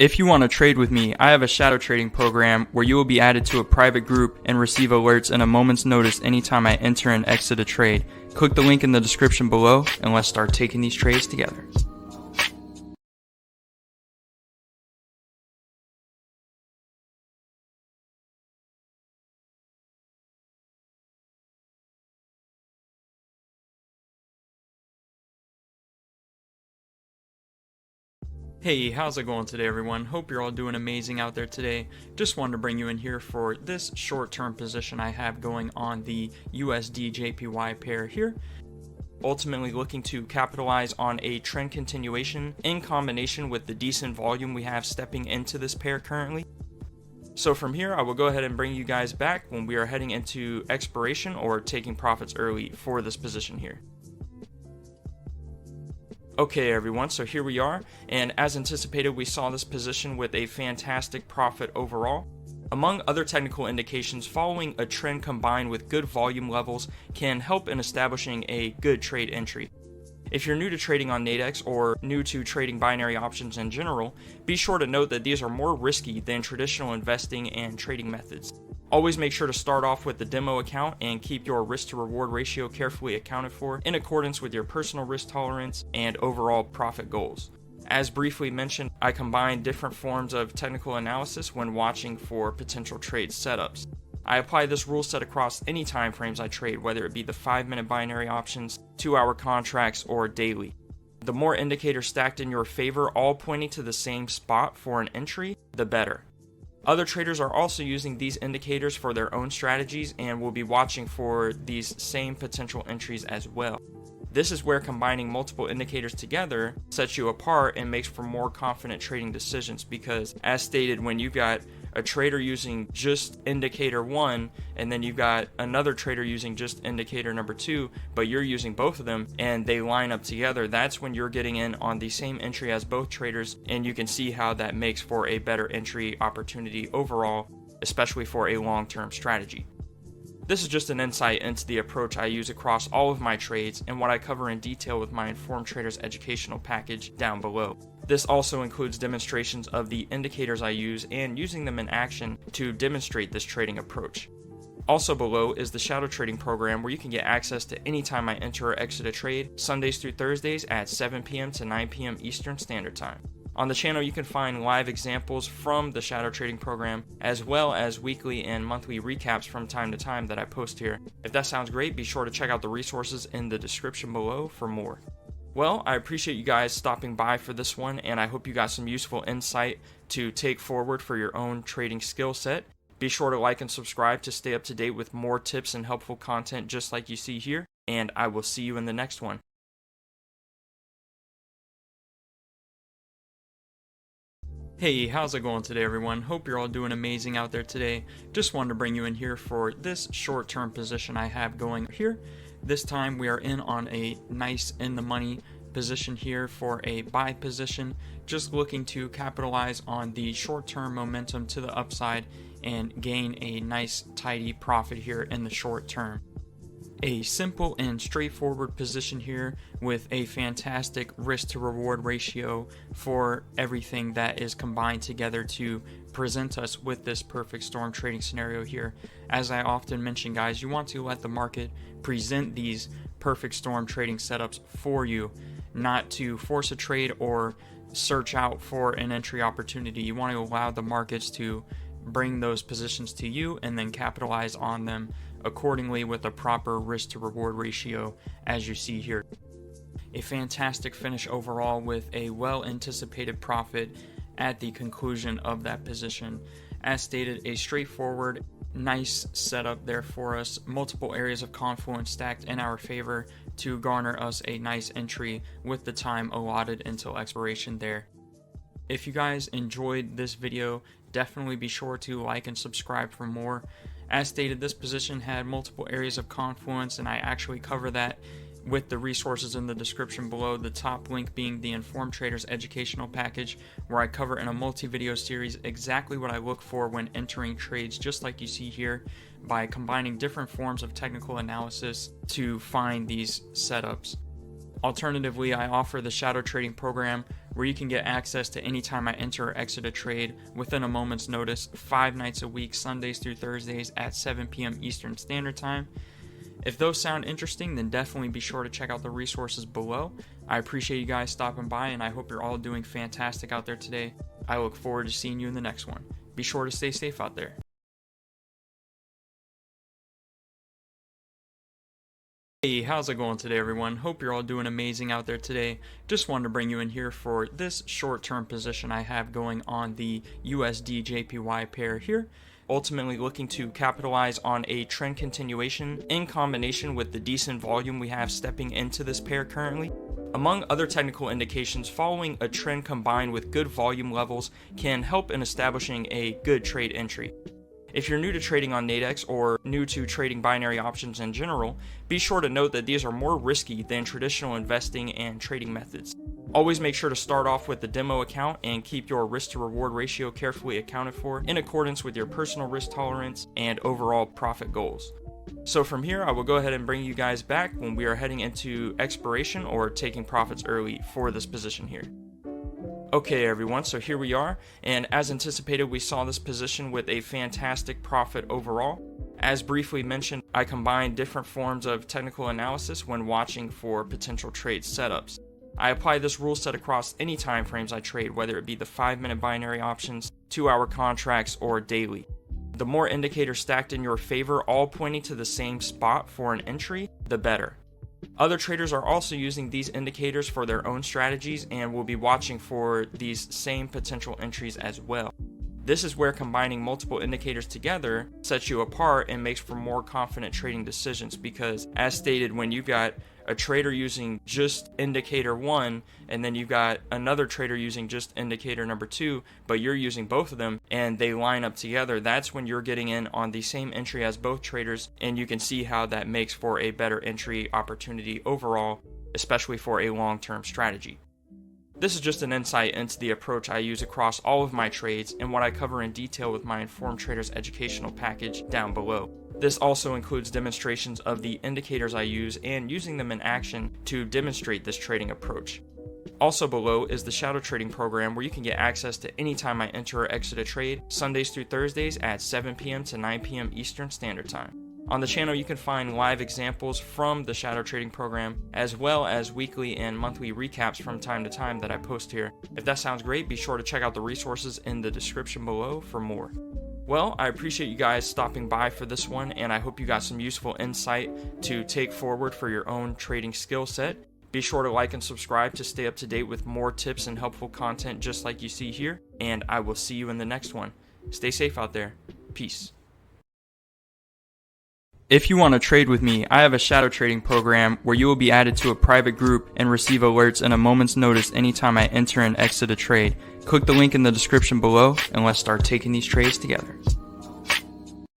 If you want to trade with me, I have a shadow trading program where you will be added to a private group and receive alerts in a moment's notice anytime I enter and exit a trade. Click the link in the description below and let's start taking these trades together. Hey, how's it going today, everyone? Hope you're all doing amazing out there today. Just wanted to bring you in here for this short-term position I have going on the USD JPY pair here. Ultimately looking to capitalize on a trend continuation in combination with the decent volume we have stepping into this pair currently. So from here, I will go ahead and bring you guys back when we are heading into expiration or taking profits early for this position here. Okay everyone, so here we are, and as anticipated we saw this position with a fantastic profit overall. Among other technical indications, following a trend combined with good volume levels can help in establishing a good trade entry. If you're new to trading on NADEX or new to trading binary options in general, be sure to note that these are more risky than traditional investing and trading methods. Always make sure to start off with the demo account and keep your risk to reward ratio carefully accounted for in accordance with your personal risk tolerance and overall profit goals. As briefly mentioned, I combine different forms of technical analysis when watching for potential trade setups. I apply this rule set across any time frames I trade, whether it be the 5-minute binary options, 2-hour contracts, or daily. The more indicators stacked in your favor, all pointing to the same spot for an entry, the better. Other traders are also using these indicators for their own strategies and will be watching for these same potential entries as well. This is where combining multiple indicators together sets you apart and makes for more confident trading decisions, because as stated, when you've got a trader using just indicator 1 and then you've got another trader using just indicator number 2, but you're using both of them and they line up together, that's when you're getting in on the same entry as both traders, and you can see how that makes for a better entry opportunity overall, especially for a long-term strategy. This is just an insight into the approach I use across all of my trades and what I cover in detail with my Informed Traders educational package down below. This also includes demonstrations of the indicators I use and using them in action to demonstrate this trading approach. Also below is the shadow trading program where you can get access to any time I enter or exit a trade, Sundays through Thursdays at 7 p.m. to 9 p.m. Eastern Standard Time. On the channel you can find live examples from the shadow trading program, as well as weekly and monthly recaps from time to time that I post here. If that sounds great, be sure to check out the resources in the description below for more. Well, I appreciate you guys stopping by for this one, and I hope you got some useful insight to take forward for your own trading skill set. Be sure to like and subscribe to stay up to date with more tips and helpful content just like you see here, and I will see you in the next one. Hey, how's it going today, everyone? Hope you're all doing amazing out there today. Just wanted to bring you in here for this short-term position I have going here. This time we are in on a nice in-the-money position here for a buy position, just looking to capitalize on the short-term momentum to the upside and gain a nice tidy profit here in the short term. A simple and straightforward position here with a fantastic risk to reward ratio for everything that is combined together to present us with this perfect storm trading scenario here. As I often mention, guys, you want to let the market present these perfect storm trading setups for you, not to force a trade or search out for an entry opportunity. You want to allow the markets to bring those positions to you and then capitalize on them accordingly with a proper risk to reward ratio, as you see here. A fantastic finish overall with a well anticipated profit at the conclusion of that position. As stated, a straightforward, nice setup there for us, multiple areas of confluence stacked in our favor to garner us a nice entry with the time allotted until expiration there. If you guys enjoyed this video, definitely be sure to like and subscribe for more. As stated, this position had multiple areas of confluence, and I actually cover that with the resources in the description below, the top link being the Informed Traders educational package, where I cover in a multi-video series exactly what I look for when entering trades, just like you see here, by combining different forms of technical analysis to find these setups. Alternatively, I offer the shadow trading program where you can get access to any time I enter or exit a trade within a moment's notice, 5 nights a week, Sundays through Thursdays at 7 p.m. Eastern Standard Time. If those sound interesting, then definitely be sure to check out the resources below. I appreciate you guys stopping by, and I hope you're all doing fantastic out there today. I look forward to seeing you in the next one. Be sure to stay safe out there. Hey, how's it going today, everyone? Hope you're all doing amazing out there today. Just wanted to bring you in here for this short-term position I have going on the USD JPY pair here. Ultimately looking to capitalize on a trend continuation in combination with the decent volume we have stepping into this pair currently. Among other technical indications, following a trend combined with good volume levels can help in establishing a good trade entry. If you're new to trading on NADEX or new to trading binary options in general, be sure to note that these are more risky than traditional investing and trading methods. Always make sure to start off with the demo account and keep your risk to reward ratio carefully accounted for in accordance with your personal risk tolerance and overall profit goals. So from here, I will go ahead and bring you guys back when we are heading into expiration or taking profits early for this position here. Okay everyone, so here we are, and as anticipated we saw this position with a fantastic profit overall. As briefly mentioned, I combine different forms of technical analysis when watching for potential trade setups. I apply this rule set across any time frames I trade, whether it be the 5-minute binary options, 2-hour contracts, or daily. The more indicators stacked in your favor, all pointing to the same spot for an entry, the better. Other traders are also using these indicators for their own strategies and will be watching for these same potential entries as well. This is where combining multiple indicators together sets you apart and makes for more confident trading decisions, because as stated, when you've got a trader using just indicator 1 and then you've got another trader using just indicator number 2, but you're using both of them and they line up together, that's when you're getting in on the same entry as both traders, and you can see how that makes for a better entry opportunity overall, especially for a long-term strategy. This is just an insight into the approach I use across all of my trades and what I cover in detail with my Informed Traders educational package down below. This also includes demonstrations of the indicators I use and using them in action to demonstrate this trading approach. Also below is the shadow trading program, where you can get access to any time I enter or exit a trade, Sundays through Thursdays at 7 p.m. to 9 p.m. Eastern Standard Time. On the channel you can find live examples from the shadow trading program, as well as weekly and monthly recaps from time to time that I post here. If that sounds great, be sure to check out the resources in the description below for more. Well, I appreciate you guys stopping by for this one, and I hope you got some useful insight to take forward for your own trading skill set. Be sure to like and subscribe to stay up to date with more tips and helpful content just like you see here, and I will see you in the next one. Stay safe out there. Peace. If you want to trade with me, I have a shadow trading program where you will be added to a private group and receive alerts in a moment's notice anytime I enter and exit a trade. Click the link in the description below and let's start taking these trades together.